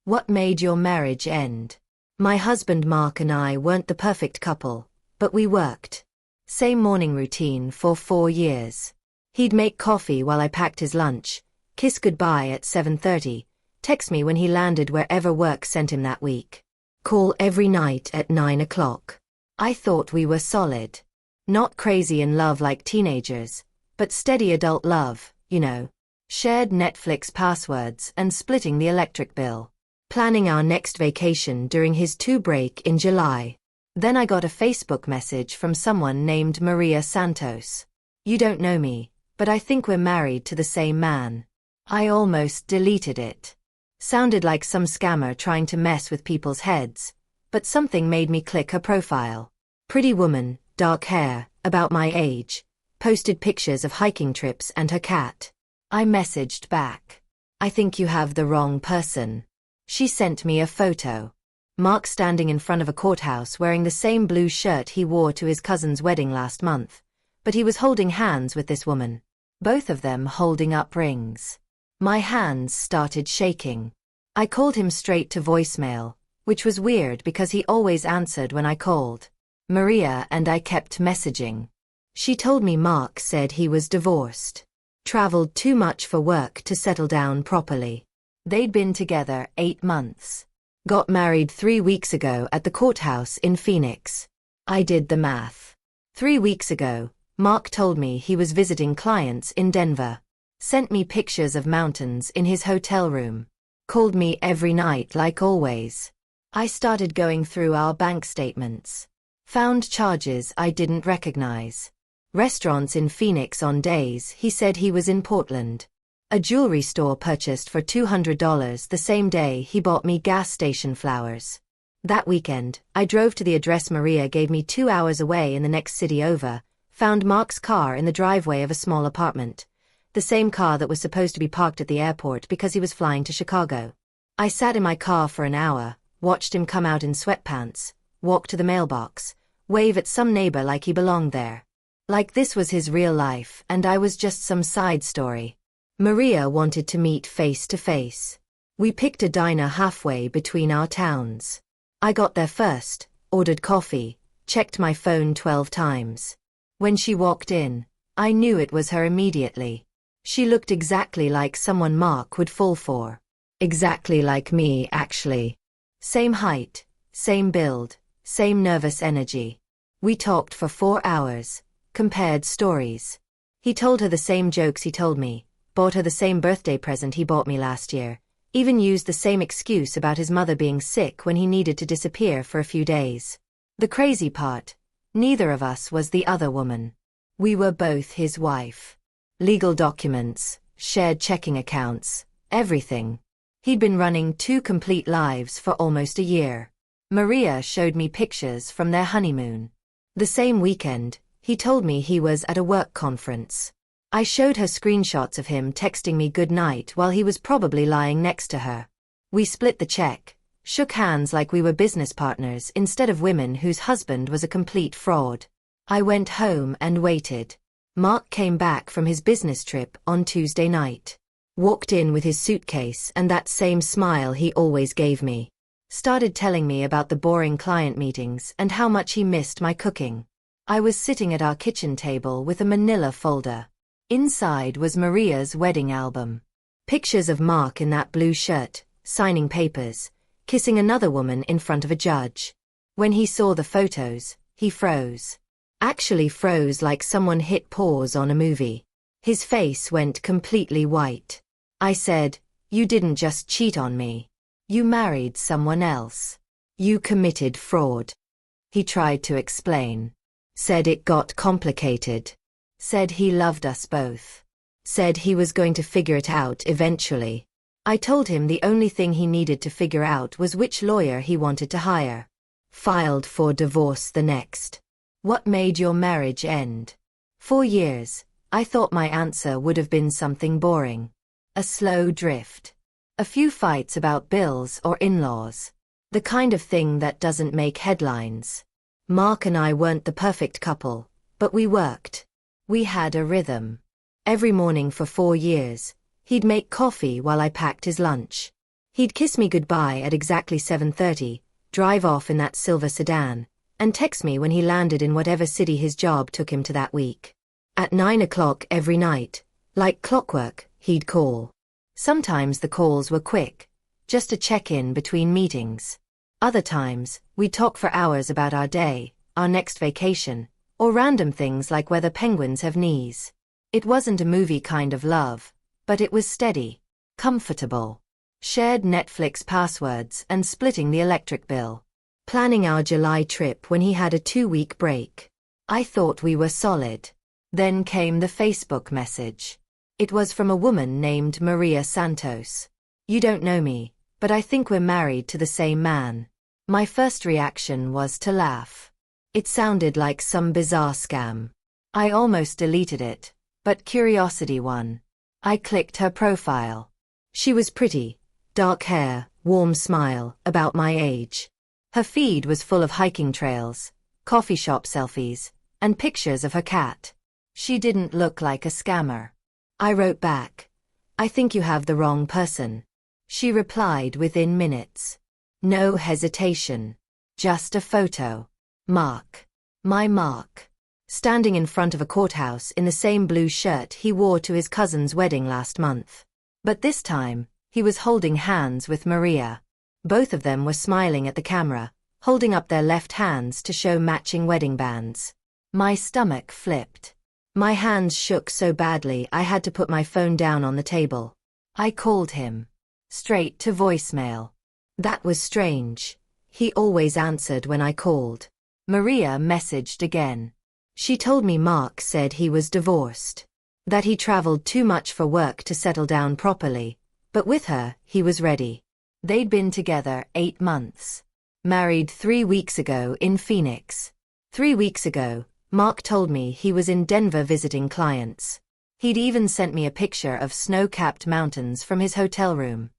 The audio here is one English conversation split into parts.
What made your marriage end? My husband Mark and I weren't the perfect couple, but we worked. Same morning routine for 4 years. He'd make coffee while I packed his lunch, kiss goodbye at 7:30, text me when he landed wherever work sent him that week. Call every night at 9 o'clock. I thought we were solid. Not crazy in love like teenagers, but steady adult love, you know. Shared Netflix passwords and splitting the electric bill. Planning our next vacation during his 2 break in July. Then I got a Facebook message from someone named Maria Santos. You don't know me, but I think we're married to the same man. I almost deleted it. Sounded like some scammer trying to mess with people's heads, but something made me click her profile. Pretty woman, dark hair, about my age, posted pictures of hiking trips and her cat. I messaged back. I think you have the wrong person. She sent me a photo. Mark standing in front of a courthouse wearing the same blue shirt he wore to his cousin's wedding last month, but he was holding hands with this woman. Both of them holding up rings. My hands started shaking. I called him straight to voicemail, which was weird because he always answered when I called. Maria and I kept messaging. She told me Mark said he was divorced. Traveled too much for work to settle down properly. They'd been together 8 months. Got married 3 weeks ago at the courthouse in Phoenix. I did the math. 3 weeks ago, Mark told me he was visiting clients in Denver. Sent me pictures of mountains in his hotel room. Called me every night like always. I started going through our bank statements. Found charges I didn't recognize. Restaurants in Phoenix on days he said he was in Portland. A jewelry store purchased for $200 the same day he bought me gas station flowers. That weekend, I drove to the address Maria gave me 2 hours away in the next city over, found Mark's car in the driveway of a small apartment. The same car that was supposed to be parked at the airport because he was flying to Chicago. I sat in my car for an hour, watched him come out in sweatpants, walk to the mailbox, wave at some neighbor like he belonged there. Like this was his real life and I was just some side story. Maria wanted to meet face to face. We picked a diner halfway between our towns. I got there first, ordered coffee, checked my phone 12 times. When she walked in, I knew it was her immediately. She looked exactly like someone Mark would fall for. Exactly like me, actually. Same height, same build, same nervous energy. We talked for 4 hours, compared stories. He told her the same jokes he told me. Bought her the same birthday present he bought me last year, even used the same excuse about his mother being sick when he needed to disappear for a few days. The crazy part, neither of us was the other woman. We were both his wife. Legal documents, shared checking accounts, everything. He'd been running 2 complete lives for almost a year. Maria showed me pictures from their honeymoon. The same weekend, he told me he was at a work conference. I showed her screenshots of him texting me good night while he was probably lying next to her. We split the check, shook hands like we were business partners instead of women whose husband was a complete fraud. I went home and waited. Mark came back from his business trip on Tuesday night. Walked in with his suitcase and that same smile he always gave me. Started telling me about the boring client meetings and how much he missed my cooking. I was sitting at our kitchen table with a manila folder. Inside was Maria's wedding album. Pictures of Mark in that blue shirt, signing papers, kissing another woman in front of a judge. When he saw the photos, he froze. Actually froze like someone hit pause on a movie. His face went completely white. I said, "You didn't just cheat on me. You married someone else. You committed fraud." He tried to explain. Said it got complicated. Said he loved us both. Said he was going to figure it out eventually. I told him the only thing he needed to figure out was which lawyer he wanted to hire. Filed for divorce the next. What made your marriage end? 4 years. I thought my answer would have been something boring. A slow drift. A few fights about bills or in-laws. The kind of thing that doesn't make headlines. Mark and I weren't the perfect couple, but we worked. We had a rhythm. Every morning for 4 years, he'd make coffee while I packed his lunch. He'd kiss me goodbye at exactly 7:30, drive off in that silver sedan, and text me when he landed in whatever city his job took him to that week. At 9 o'clock every night, like clockwork, he'd call. Sometimes the calls were quick, just a check-in between meetings. Other times, we'd talk for hours about our day, our next vacation, or random things like whether penguins have knees. It wasn't a movie kind of love, but it was steady, comfortable. Shared Netflix passwords and splitting the electric bill. Planning our July trip when he had a 2-week break. I thought we were solid. Then came the Facebook message. It was from a woman named Maria Santos. You don't know me, but I think we're married to the same man. My first reaction was to laugh. It sounded like some bizarre scam. I almost deleted it, but curiosity won. I clicked her profile. She was pretty, dark hair, warm smile, about my age. Her feed was full of hiking trails, coffee shop selfies, and pictures of her cat. She didn't look like a scammer. I wrote back, I think you have the wrong person. She replied within minutes. No hesitation. Just a photo. Mark. My Mark. Standing in front of a courthouse in the same blue shirt he wore to his cousin's wedding last month. But this time, he was holding hands with Maria. Both of them were smiling at the camera, holding up their left hands to show matching wedding bands. My stomach flipped. My hands shook so badly I had to put my phone down on the table. I called him. Straight to voicemail. That was strange. He always answered when I called. Maria messaged again. She told me Mark said he was divorced. That he traveled too much for work to settle down properly, but with her, he was ready. They'd been together 8 months. Married 3 weeks ago in Phoenix. 3 weeks ago, Mark told me he was in Denver visiting clients. He'd even sent me a picture of snow-capped mountains from his hotel room.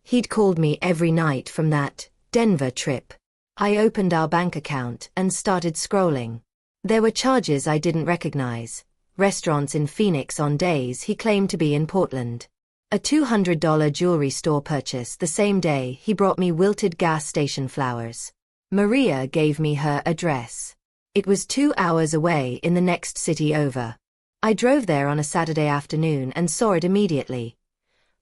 He'd called me every night from that Denver trip. I opened our bank account and started scrolling. There were charges I didn't recognize. Restaurants in Phoenix on days he claimed to be in Portland. A $200 jewelry store purchase the same day he brought me wilted gas station flowers. Maria gave me her address. It was 2 hours away in the next city over. I drove there on a Saturday afternoon and saw it immediately.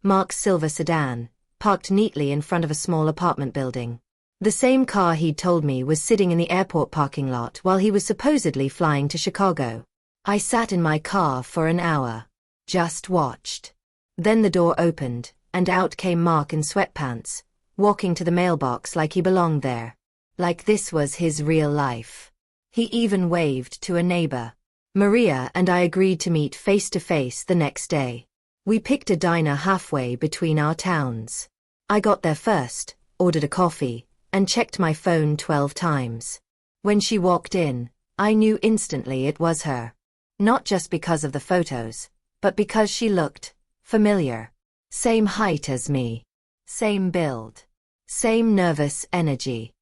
Mark's silver sedan, parked neatly in front of a small apartment building. The same car he'd told me was sitting in the airport parking lot while he was supposedly flying to Chicago. I sat in my car for an hour. Just watched. Then the door opened, and out came Mark in sweatpants, walking to the mailbox like he belonged there. Like this was his real life. He even waved to a neighbor. Maria and I agreed to meet face to face the next day. We picked a diner halfway between our towns. I got there first, ordered a coffee, and checked my phone 12 times. When she walked in, I knew instantly it was her. Not just because of the photos, but because she looked familiar. Same height as me. Same build. Same nervous energy.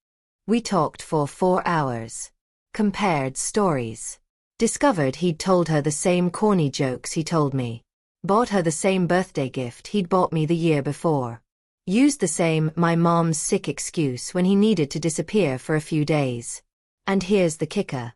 We talked for 4 hours. Compared stories. Discovered he'd told her the same corny jokes he told me. Bought her the same birthday gift he'd bought me the year before. Used the same "my mom's sick" excuse when he needed to disappear for a few days. And here's the kicker.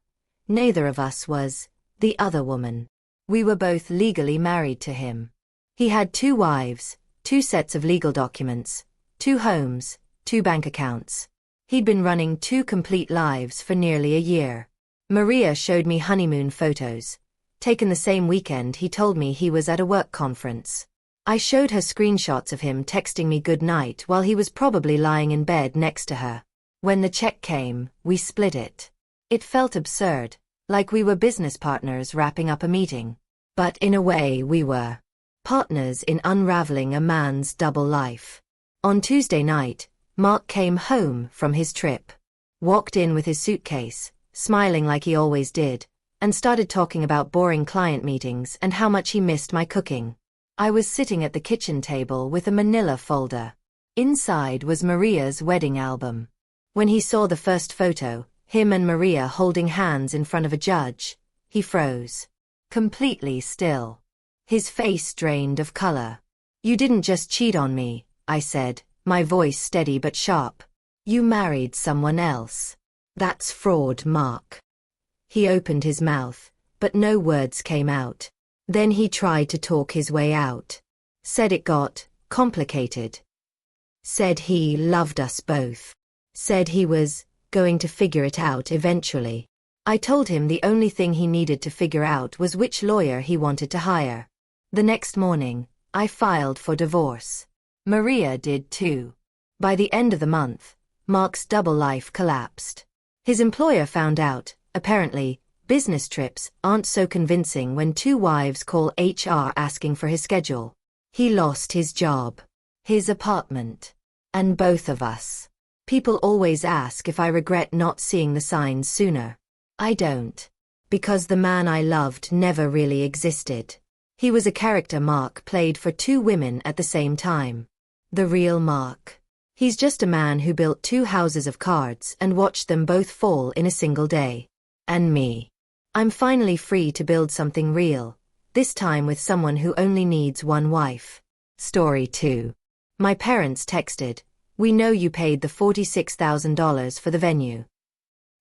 Neither of us was the other woman. We were both legally married to him. He had 2 wives, 2 sets of legal documents, 2 homes, 2 bank accounts. He'd been running 2 complete lives for nearly a year. Maria showed me honeymoon photos, taken the same weekend he told me he was at a work conference. I showed her screenshots of him texting me good night while he was probably lying in bed next to her. When the check came, we split it. It felt absurd, like we were business partners wrapping up a meeting. But in a way we were. Partners in unraveling a man's double life. On Tuesday night, Mark came home from his trip. Walked in with his suitcase, smiling like he always did, and started talking about boring client meetings and how much he missed my cooking. I was sitting at the kitchen table with a manila folder. Inside was Maria's wedding album. When he saw the first photo, him and Maria holding hands in front of a judge, he froze. Completely still. His face drained of color. "You didn't just cheat on me," I said, my voice steady but sharp. You married someone else. That's fraud, Mark. He opened his mouth, but no words came out. Then he tried to talk his way out. Said it got complicated. Said he loved us both. Said he was going to figure it out eventually. I told him the only thing he needed to figure out was which lawyer he wanted to hire. The next morning, I filed for divorce. Maria did too. By the end of the month, Mark's double life collapsed. His employer found out, apparently, business trips aren't so convincing when two wives call HR asking for his schedule. He lost his job, his apartment, and both of us. People always ask if I regret not seeing the signs sooner. I don't. Because the man I loved never really existed. He was a character Mark played for two women at the same time. The real Mark. He's just a man who built two houses of cards and watched them both fall in a single day. And me. I'm finally free to build something real, this time with someone who only needs one wife. Story 2. My parents texted, "We know you paid the $46,000 for the venue.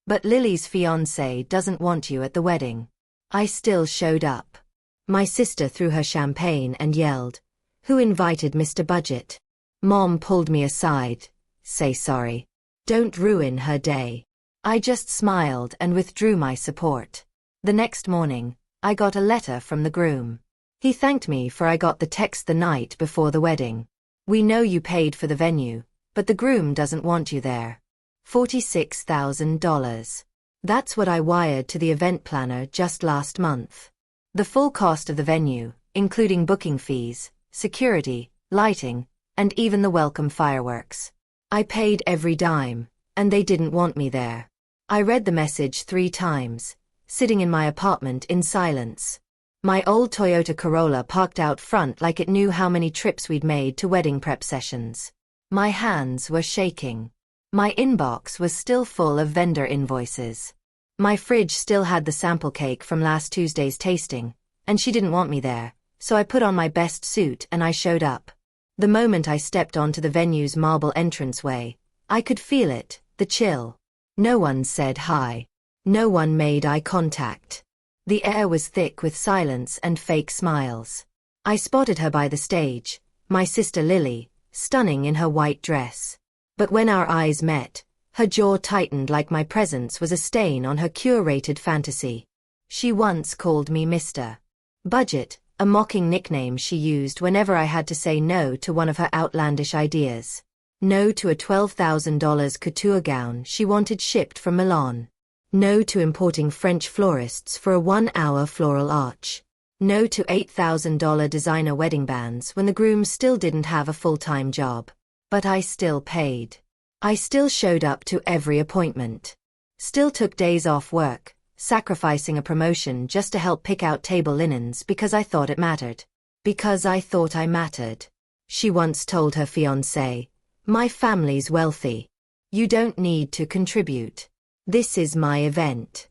But Lily's fiancé doesn't want you at the wedding." I still showed up. My sister threw her champagne and yelled, "Who invited Mr. Budget?" Mom pulled me aside. "Say sorry. Don't ruin her day." I just smiled and withdrew my support. The next morning, I got a letter from the groom. He thanked me for I got the text the night before the wedding. "We know you paid for the venue, but the groom doesn't want you there." $46,000. That's what I wired to the event planner just last month. The full cost of the venue, including booking fees, security, lighting, and even the welcome fireworks. I paid every dime, and they didn't want me there. I read the message 3 times, sitting in my apartment in silence. My old Toyota Corolla parked out front like it knew how many trips we'd made to wedding prep sessions. My hands were shaking. My inbox was still full of vendor invoices. My fridge still had the sample cake from last Tuesday's tasting, and she didn't want me there, so I put on my best suit and I showed up. The moment I stepped onto the venue's marble entranceway, I could feel it, the chill. No one said hi. No one made eye contact. The air was thick with silence and fake smiles. I spotted her by the stage, my sister Lily, stunning in her white dress. But when our eyes met, her jaw tightened like my presence was a stain on her curated fantasy. She once called me Mr. Budget, a mocking nickname she used whenever I had to say no to one of her outlandish ideas. No to a $12,000 couture gown she wanted shipped from Milan. No to importing French florists for a 1-hour floral arch. No to $8,000 designer wedding bands when the groom still didn't have a full-time job. But I still paid. I still showed up to every appointment. Still took days off work, sacrificing a promotion just to help pick out table linens because I thought it mattered. Because I thought I mattered. She once told her fiancé, "My family's wealthy. You don't need to contribute. This is my event."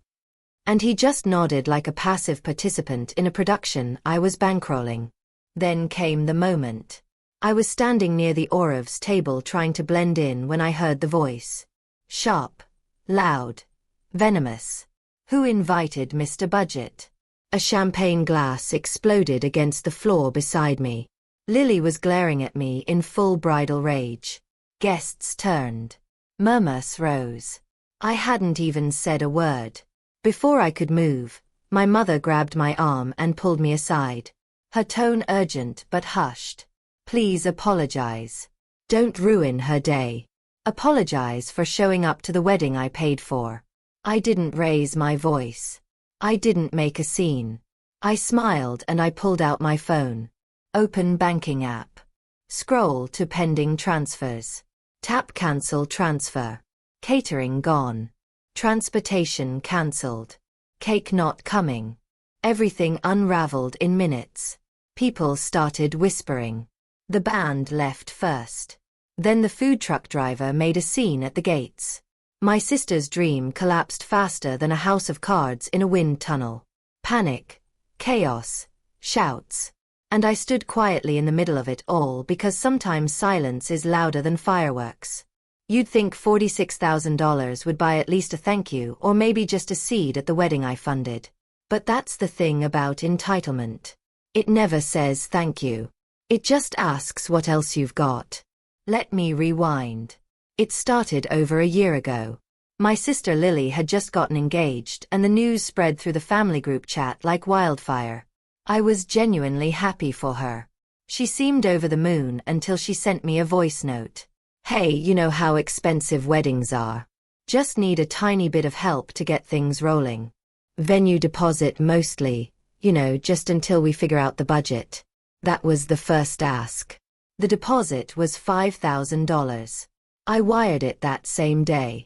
And he just nodded like a passive participant in a production I was bankrolling. Then came the moment. I was standing near the Orev's table trying to blend in when I heard the voice. Sharp, loud, venomous. "Who invited Mr. Budget?" A champagne glass exploded against the floor beside me. Lily was glaring at me in full bridal rage. Guests turned. Murmurs rose. I hadn't even said a word. Before I could move, my mother grabbed my arm and pulled me aside. Her tone urgent but hushed. "Please apologize. Don't ruin her day. Apologize for showing up to the wedding I paid for." I didn't raise my voice. I didn't make a scene. I smiled and I pulled out my phone. Open banking app. Scroll to pending transfers. Tap cancel transfer. Catering gone. Transportation cancelled. Cake not coming. Everything unraveled in minutes. People started whispering. The band left first. Then the food truck driver made a scene at the gates. My sister's dream collapsed faster than a house of cards in a wind tunnel. Panic. Chaos. Shouts. And I stood quietly in the middle of it all because sometimes silence is louder than fireworks. You'd think $46,000 would buy at least a thank you or maybe just a seed at the wedding I funded. But that's the thing about entitlement. It never says thank you. It just asks what else you've got. Let me rewind. It started over a year ago. My sister Lily had just gotten engaged and the news spread through the family group chat like wildfire. I was genuinely happy for her. She seemed over the moon until she sent me a voice note. Hey, you know how expensive weddings are. Just need a tiny bit of help to get things rolling. Venue deposit mostly, just until we figure out the budget. That was the first ask. The deposit was $5,000. I wired it that same day.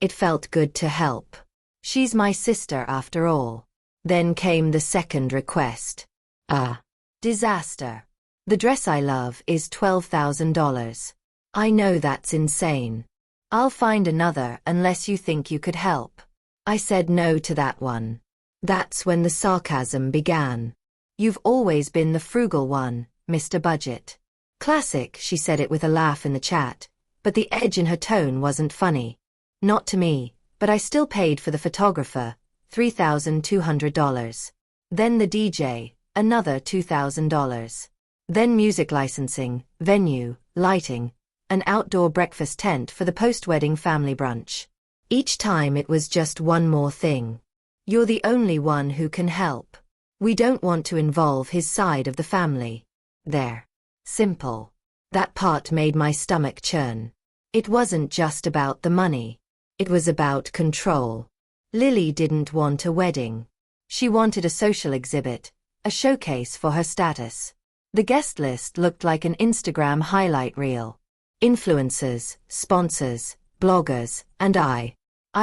It felt good to help. She's my sister after all. Then came the second request. Disaster. The dress I love is $12,000. I know that's insane. I'll find another unless you think you could help. I said no to that one. That's when the sarcasm began. You've always been the frugal one, Mr. Budget. Classic, she said it with a laugh in the chat, but the edge in her tone wasn't funny. Not to me, but I still paid for the photographer, $3,200. Then the DJ, another $2,000. Then music licensing, venue, lighting, an outdoor breakfast tent for the post-wedding family brunch. Each time it was just one more thing. You're the only one who can help. We don't want to involve his side of the family. There. Simple. That part made my stomach churn. It wasn't just about the money. It was about control. Lily didn't want a wedding. She wanted a social exhibit, a showcase for her status. The guest list looked like an Instagram highlight reel. Influencers, sponsors, bloggers, and I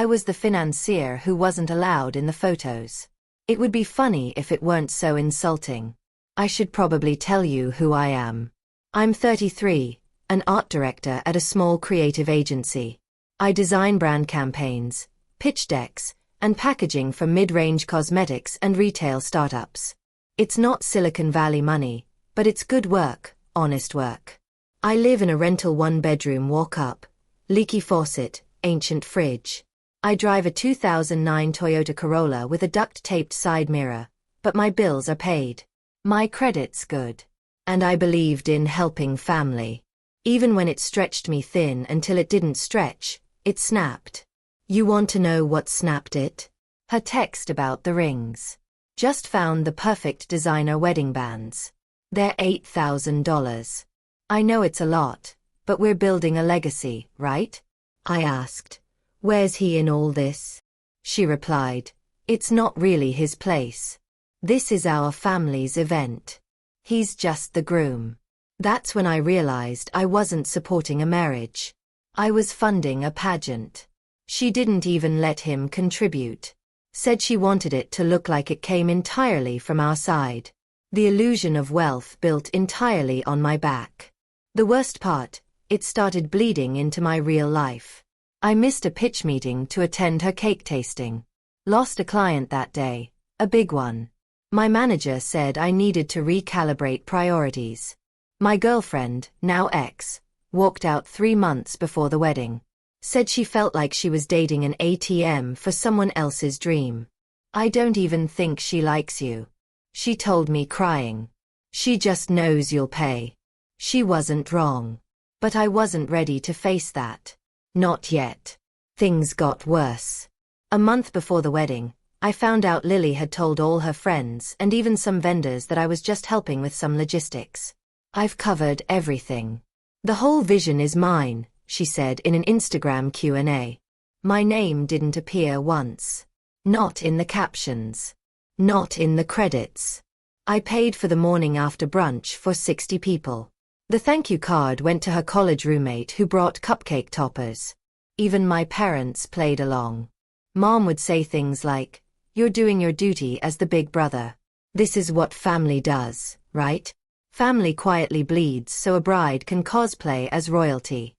was the financier who wasn't allowed in the photos. It would be funny if it weren't so insulting. I should probably tell you who I am. I'm 33, an art director at a small creative agency. I design brand campaigns, pitch decks, and packaging for mid-range cosmetics and retail startups. It's not Silicon Valley money, but it's good work, honest work. I live in a rental one-bedroom walk-up, leaky faucet, ancient fridge. I drive a 2009 Toyota Corolla with a duct-taped side mirror, but my bills are paid. My credit's good. And I believed in helping family. Even when it stretched me thin until it didn't stretch, it snapped. You want to know what snapped it? Her text about the rings. Just found the perfect designer wedding bands. They're $8,000. I know it's a lot, but we're building a legacy, right? I asked. Where's he in all this? She replied, it's not really his place. This is our family's event. He's just the groom. That's when I realized I wasn't supporting a marriage. I was funding a pageant. She didn't even let him contribute. Said she wanted it to look like it came entirely from our side. The illusion of wealth built entirely on my back. The worst part, it started bleeding into my real life. I missed a pitch meeting to attend her cake tasting. Lost a client that day, a big one. My manager said I needed to recalibrate priorities. My girlfriend, now ex, walked out 3 months before the wedding. Said she felt like she was dating an ATM for someone else's dream. I don't even think she likes you. She told me crying. She just knows you'll pay. She wasn't wrong. But I wasn't ready to face that. Not yet. Things got worse. A month before the wedding, I found out Lily had told all her friends and even some vendors that I was just helping with some logistics. I've covered everything. The whole vision is mine, she said in an Instagram Q&A. My name didn't appear once. Not in the captions. Not in the credits. I paid for the morning after brunch for 60 people. The thank you card went to her college roommate who brought cupcake toppers. Even my parents played along. Mom would say things like, "You're doing your duty as the big brother. This is what family does, right? Family quietly bleeds so a bride can cosplay as royalty."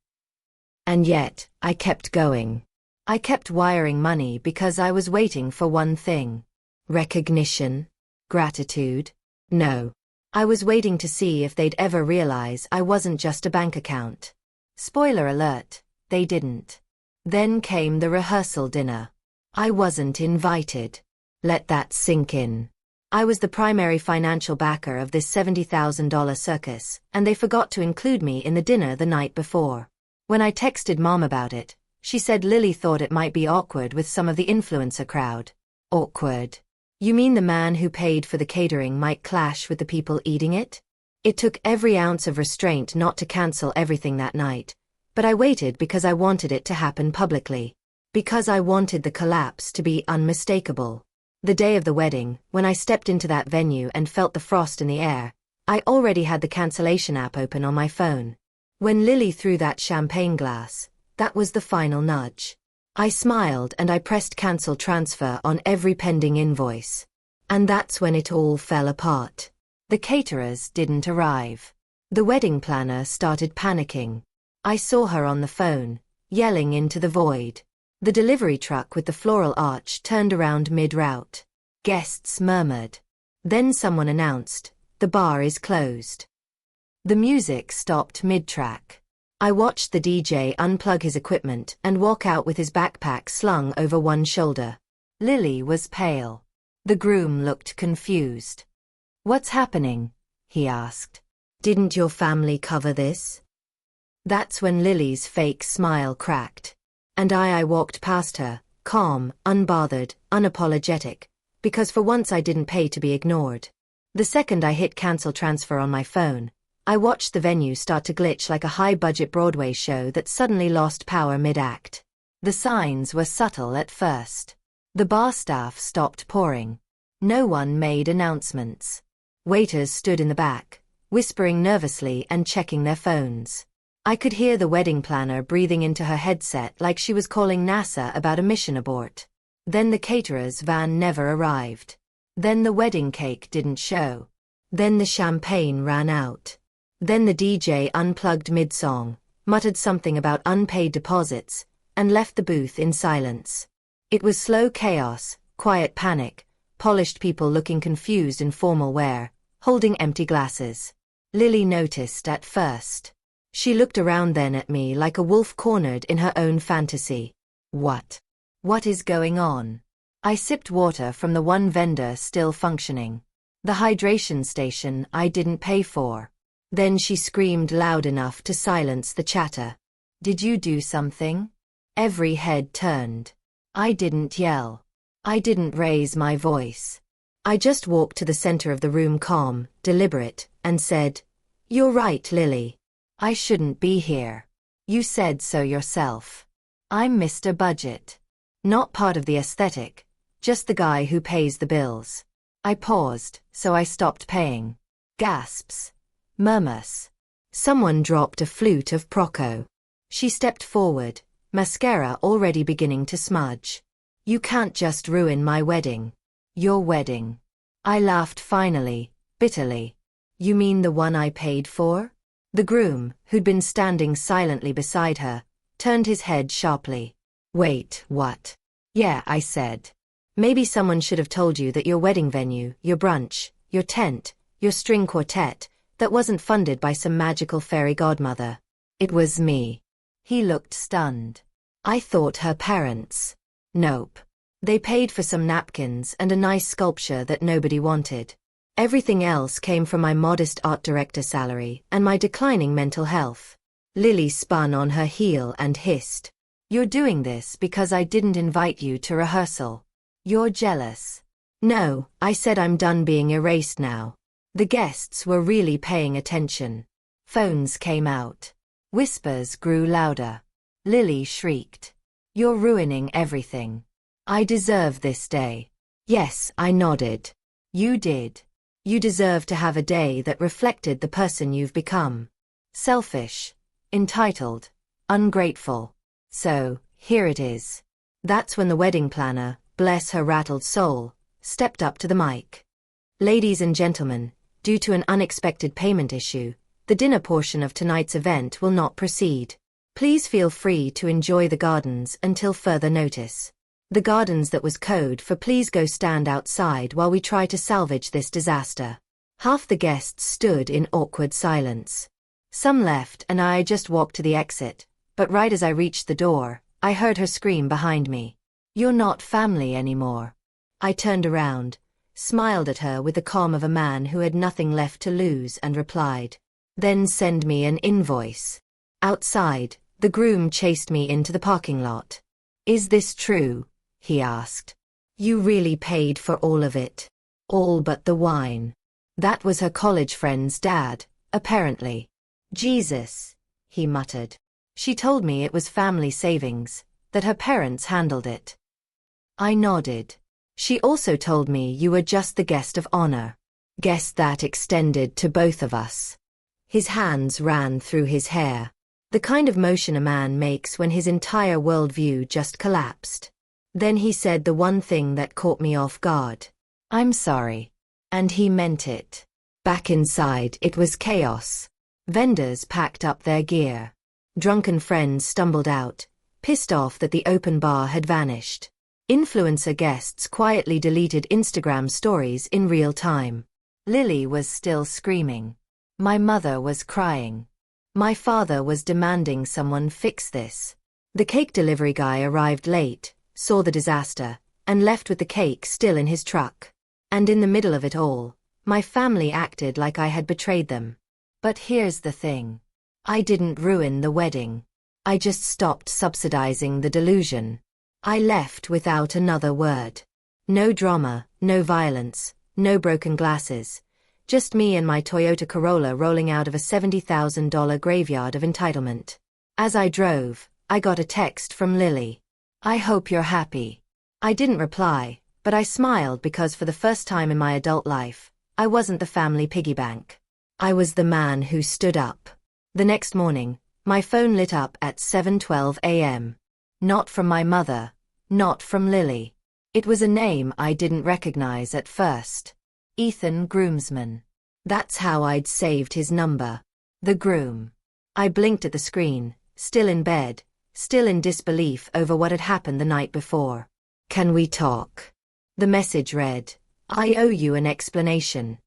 And yet, I kept going. I kept wiring money because I was waiting for one thing. Recognition? Gratitude? No. I was waiting to see if they'd ever realize I wasn't just a bank account. Spoiler alert, they didn't. Then came the rehearsal dinner. I wasn't invited. Let that sink in. I was the primary financial backer of this $70,000 circus, and they forgot to include me in the dinner the night before. When I texted Mom about it, she said Lily thought it might be awkward with some of the influencer crowd. Awkward? You mean the man who paid for the catering might clash with the people eating it? It took every ounce of restraint not to cancel everything that night, but I waited because I wanted it to happen publicly. Because I wanted the collapse to be unmistakable. The day of the wedding, when I stepped into that venue and felt the frost in the air, I already had the cancellation app open on my phone. When Lily threw that champagne glass, that was the final nudge. I smiled and I pressed cancel transfer on every pending invoice. And that's when it all fell apart. The caterers didn't arrive. The wedding planner started panicking. I saw her on the phone, yelling into the void. The delivery truck with the floral arch turned around mid-route. Guests murmured. Then someone announced, "The bar is closed." The music stopped mid-track. I watched the DJ unplug his equipment and walk out with his backpack slung over one shoulder. Lily was pale. The groom looked confused. "What's happening?" he asked. "Didn't your family cover this?" That's when Lily's fake smile cracked. And I walked past her, calm, unbothered, unapologetic, because for once I didn't pay to be ignored. The second I hit cancel transfer on my phone, I watched the venue start to glitch like a high-budget Broadway show that suddenly lost power mid-act. The signs were subtle at first. The bar staff stopped pouring. No one made announcements. Waiters stood in the back, whispering nervously and checking their phones. I could hear the wedding planner breathing into her headset like she was calling NASA about a mission abort. Then the caterer's van never arrived. Then the wedding cake didn't show. Then the champagne ran out. Then the DJ unplugged mid-song, muttered something about unpaid deposits, and left the booth in silence. It was slow chaos, quiet panic, polished people looking confused in formal wear, holding empty glasses. Lily noticed at first. She looked around then at me like a wolf cornered in her own fantasy. What is going on? I sipped water from the one vendor still functioning. The hydration station I didn't pay for. Then she screamed loud enough to silence the chatter. "Did you do something?" Every head turned. I didn't yell. I didn't raise my voice. I just walked to the center of the room calm, deliberate, and said, "You're right, Lily. I shouldn't be here. You said so yourself. I'm Mr. Budget. Not part of the aesthetic, just the guy who pays the bills." I paused, so I stopped paying. Gasps. Murmurs. Someone dropped a flute of Proco. She stepped forward, mascara already beginning to smudge. "You can't just ruin my wedding. Your wedding." I laughed finally, bitterly. "You mean the one I paid for?" The groom, who'd been standing silently beside her, turned his head sharply. "Wait, what?" "Yeah," I said. "Maybe someone should have told you that your wedding venue, your brunch, your tent, your string quartet, that wasn't funded by some magical fairy godmother. It was me." He looked stunned. "I thought her parents." "Nope. They paid for some napkins and a nice sculpture that nobody wanted. Everything else came from my modest art director salary and my declining mental health." Lily spun on her heel and hissed. "You're doing this because I didn't invite you to rehearsal. You're jealous." "No," I said, "I'm done being erased now." The guests were really paying attention. Phones came out. Whispers grew louder. Lily shrieked. "You're ruining everything. I deserve this day." "Yes," I nodded. "You did. You deserve to have a day that reflected the person you've become. Selfish, entitled, ungrateful. So, here it is." That's when the wedding planner, bless her rattled soul, stepped up to the mic. "Ladies and gentlemen, due to an unexpected payment issue, the dinner portion of tonight's event will not proceed. Please feel free to enjoy the gardens until further notice." The gardens that was code for "please go stand outside while we try to salvage this disaster." Half the guests stood in awkward silence. Some left and I just walked to the exit, but right as I reached the door, I heard her scream behind me. "You're not family anymore." I turned around, smiled at her with the calm of a man who had nothing left to lose and replied, "Then send me an invoice." Outside, the groom chased me into the parking lot. "Is this true?" he asked. "You really paid for all of it?" "All but the wine." That was her college friend's dad, apparently. "Jesus," he muttered. "She told me it was family savings, that her parents handled it." I nodded. "She also told me you were just the guest of honor." "Guess that extended to both of us." His hands ran through his hair. The kind of motion a man makes when his entire worldview just collapsed. Then he said the one thing that caught me off guard. "I'm sorry." And he meant it. Back inside, it was chaos. Vendors packed up their gear. Drunken friends stumbled out, pissed off that the open bar had vanished. Influencer guests quietly deleted Instagram stories in real time. Lily was still screaming. My mother was crying. My father was demanding someone fix this. The cake delivery guy arrived late, saw the disaster, and left with the cake still in his truck. And in the middle of it all, my family acted like I had betrayed them. But here's the thing. I didn't ruin the wedding. I just stopped subsidizing the delusion. I left without another word. No drama, no violence, no broken glasses. Just me and my Toyota Corolla rolling out of a $70,000 graveyard of entitlement. As I drove, I got a text from Lily. "I hope you're happy." I didn't reply, but I smiled because for the first time in my adult life, I wasn't the family piggy bank. I was the man who stood up. The next morning, my phone lit up at 7:12 a.m. Not from my mother, not from Lily. It was a name I didn't recognize at first. Ethan Groomsman. That's how I'd saved his number. The groom. I blinked at the screen, still in bed, still in disbelief over what had happened the night before. "Can we talk?" The message read, "I owe you an explanation.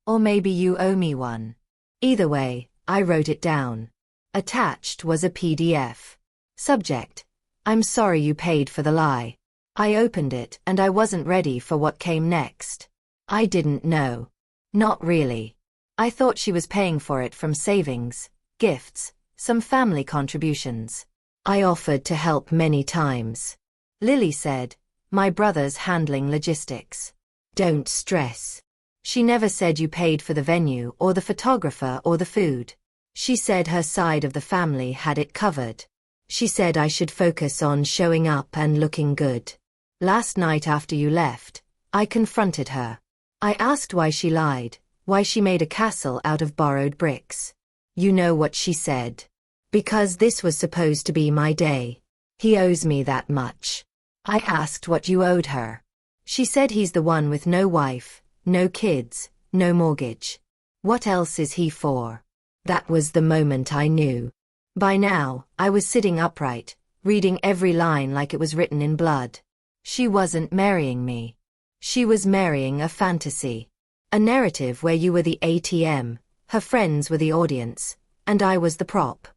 Or maybe you owe me one." Either way, I wrote it down. Attached was a PDF. Subject: "I'm sorry you paid for the lie." I opened it and I wasn't ready for what came next. I didn't know. Not really. I thought she was paying for it from savings, gifts, some family contributions. I offered to help many times. Lily said, "My brother's handling logistics. Don't stress." She never said you paid for the venue or the photographer or the food. She said her side of the family had it covered. She said I should focus on showing up and looking good. Last night after you left, I confronted her. I asked why she lied, why she made a castle out of borrowed bricks. You know what she said? "Because this was supposed to be my day. He owes me that much." I asked what you owed her. She said he's the one with no wife, no kids, no mortgage. What else is he for? That was the moment I knew. By now, I was sitting upright, reading every line like it was written in blood. She wasn't marrying me. She was marrying a fantasy. A narrative where you were the ATM, her friends were the audience, and I was the prop.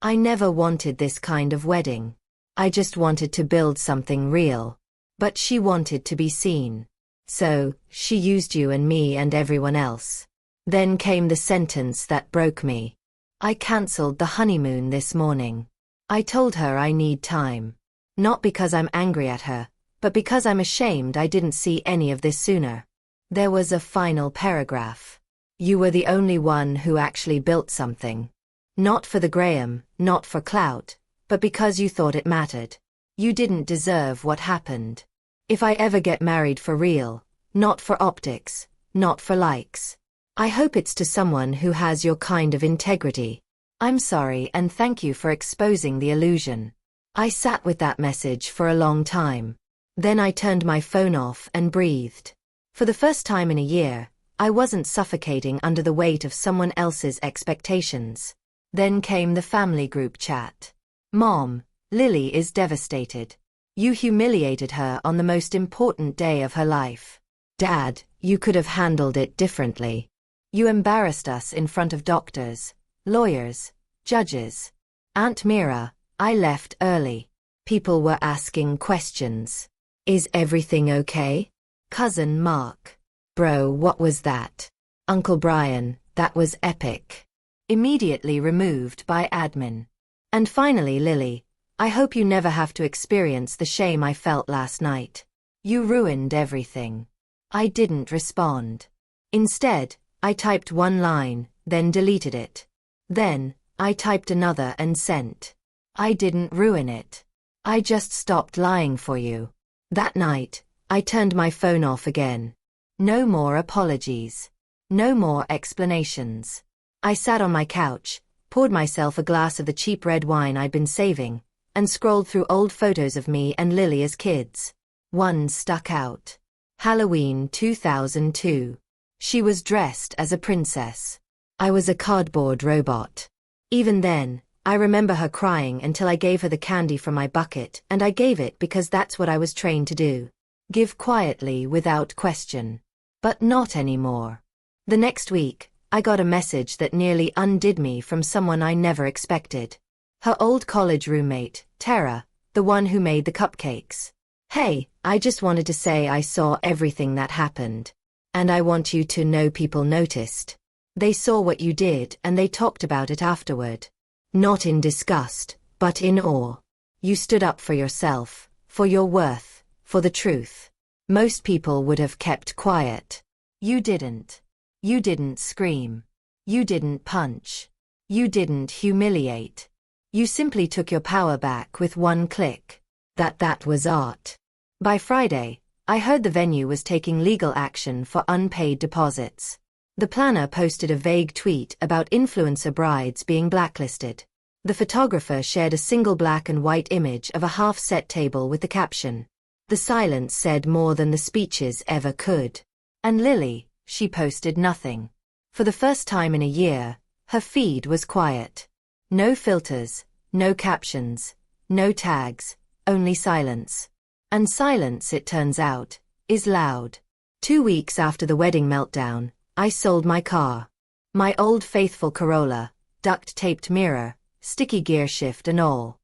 I never wanted this kind of wedding. I just wanted to build something real. But she wanted to be seen. So, she used you and me and everyone else. Then came the sentence that broke me. I cancelled the honeymoon this morning. I told her I need time. Not because I'm angry at her, but because I'm ashamed I didn't see any of this sooner. There was a final paragraph. You were the only one who actually built something. Not for the Graham, not for clout, but because you thought it mattered. You didn't deserve what happened. If I ever get married for real, not for optics, not for likes, I hope it's to someone who has your kind of integrity. I'm sorry and thank you for exposing the illusion. I sat with that message for a long time. Then I turned my phone off and breathed. For the first time in a year, I wasn't suffocating under the weight of someone else's expectations. Then came the family group chat. "Mom, Lily is devastated. You humiliated her on the most important day of her life. Dad, you could have handled it differently. You embarrassed us in front of doctors, lawyers, judges. Aunt Mira, I left early. People were asking questions. Is everything okay? Cousin Mark. Bro, what was that? Uncle Brian, that was epic. Immediately removed by admin. And finally Lily, I hope you never have to experience the shame I felt last night. You ruined everything. I didn't respond. Instead, I typed one line, then deleted it. Then, I typed another and sent. I didn't ruin it. I just stopped lying for you. That night, I turned my phone off again. No more apologies. No more explanations. I sat on my couch, poured myself a glass of the cheap red wine I'd been saving, and scrolled through old photos of me and Lily as kids. One stuck out. Halloween 2002. She was dressed as a princess. I was a cardboard robot. Even then, I remember her crying until I gave her the candy from my bucket, and I gave it because that's what I was trained to do. Give quietly without question. But not anymore. The next week, I got a message that nearly undid me from someone I never expected. Her old college roommate, Tara, the one who made the cupcakes. Hey, I just wanted to say I saw everything that happened. And I want you to know people noticed. They saw what you did and they talked about it afterward. Not in disgust, but in awe. You stood up for yourself, for your worth, for the truth. Most people would have kept quiet. You didn't. You didn't scream. You didn't punch. You didn't humiliate. You simply took your power back with one click. That was art. By Friday, I heard the venue was taking legal action for unpaid deposits. The planner posted a vague tweet about influencer brides being blacklisted. The photographer shared a single black and white image of a half-set table with the caption, "The silence said more than the speeches ever could." And Lily, she posted nothing. For the first time in a year, her feed was quiet. No filters, no captions, no tags, only silence. And silence, it turns out, is loud. 2 weeks after the wedding meltdown, I sold my car. My old faithful Corolla, duct-taped mirror, sticky gear shift and all.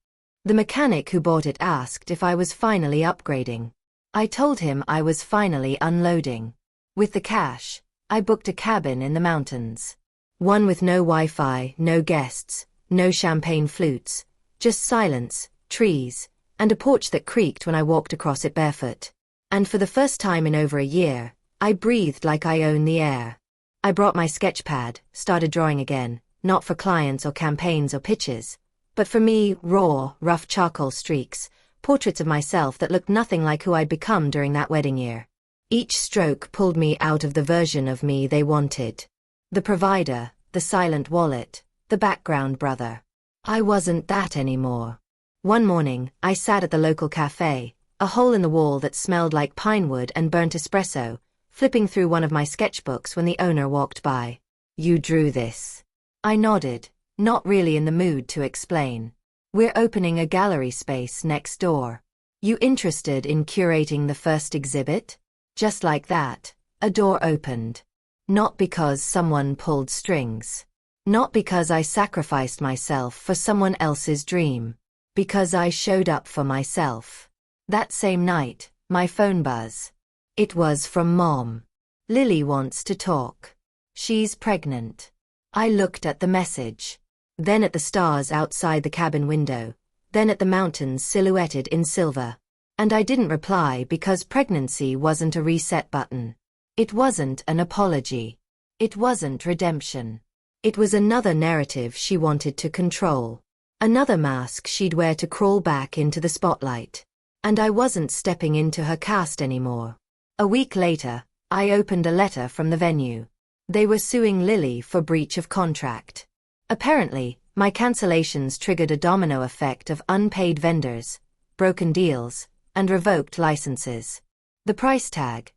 The mechanic who bought it asked if I was finally upgrading. I told him I was finally unloading. With the cash, I booked a cabin in the mountains. One with no Wi-Fi, no guests, no champagne flutes, just silence, trees, and a porch that creaked when I walked across it barefoot. And for the first time in over a year, I breathed like I own the air. I brought my sketch pad, started drawing again, not for clients or campaigns or pitches, but for me, raw, rough charcoal streaks, portraits of myself that looked nothing like who I'd become during that wedding year. Each stroke pulled me out of the version of me they wanted. The provider, the silent wallet, the background brother. I wasn't that anymore. One morning, I sat at the local cafe, a hole in the wall that smelled like pine wood and burnt espresso, flipping through one of my sketchbooks when the owner walked by. "You drew this." I nodded, not really in the mood to explain. "We're opening a gallery space next door. You interested in curating the first exhibit?" Just like that, a door opened. Not because someone pulled strings. Not because I sacrificed myself for someone else's dream. Because I showed up for myself. That same night, my phone buzz. It was from Mom. "Lily wants to talk. She's pregnant." I looked at the message. Then at the stars outside the cabin window. Then at the mountains silhouetted in silver. And I didn't reply because pregnancy wasn't a reset button. It wasn't an apology. It wasn't redemption. It was another narrative she wanted to control. Another mask she'd wear to crawl back into the spotlight. And I wasn't stepping into her cast anymore. A week later, I opened a letter from the venue. They were suing Lily for breach of contract. Apparently, my cancellations triggered a domino effect of unpaid vendors, broken deals, and revoked licenses. The price tag?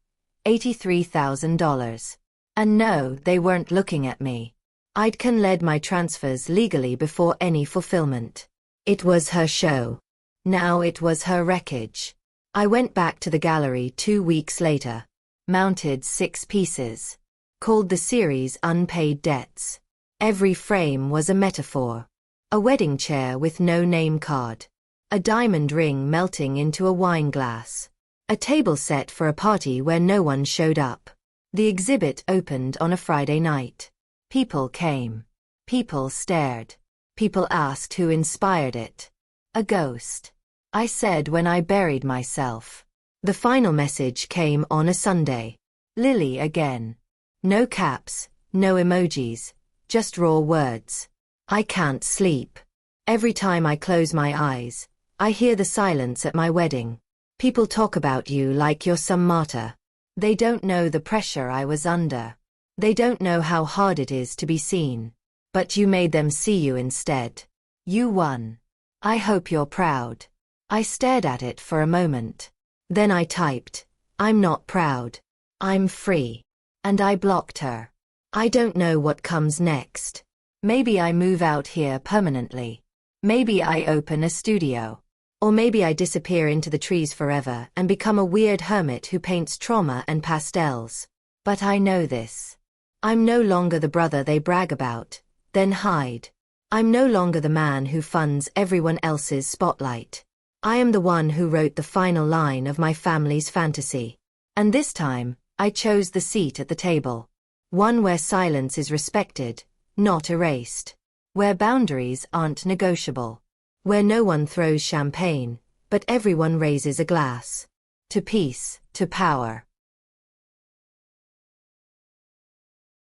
$83,000. And no, they weren't looking at me. I'd led my transfers legally before any fulfillment. It was her show. Now it was her wreckage. I went back to the gallery 2 weeks later. Mounted 6 pieces. called the series Unpaid Debts. Every frame was a metaphor. A wedding chair with no name card. A diamond ring melting into a wine glass. A table set for a party where no one showed up. The exhibit opened on a Friday night. People came. People stared. People asked who inspired it. A ghost. I said when I buried myself. The final message came on a Sunday. Lily again. No caps, no emojis, just raw words. I can't sleep. Every time I close my eyes, I hear the silence at my wedding. People talk about you like you're some martyr. They don't know the pressure I was under. They don't know how hard it is to be seen. But you made them see you instead. You won. I hope you're proud. I stared at it for a moment. Then I typed, I'm not proud. I'm free. And I blocked her. I don't know what comes next. Maybe I move out here permanently. Maybe I open a studio. Or maybe I disappear into the trees forever and become a weird hermit who paints trauma and pastels. But I know this. I'm no longer the brother they brag about, then hide. I'm no longer the man who funds everyone else's spotlight. I am the one who wrote the final line of my family's fantasy. And this time, I chose the seat at the table. One where silence is respected, not erased. Where boundaries aren't negotiable. Where no one throws champagne, but everyone raises a glass. To peace, to power,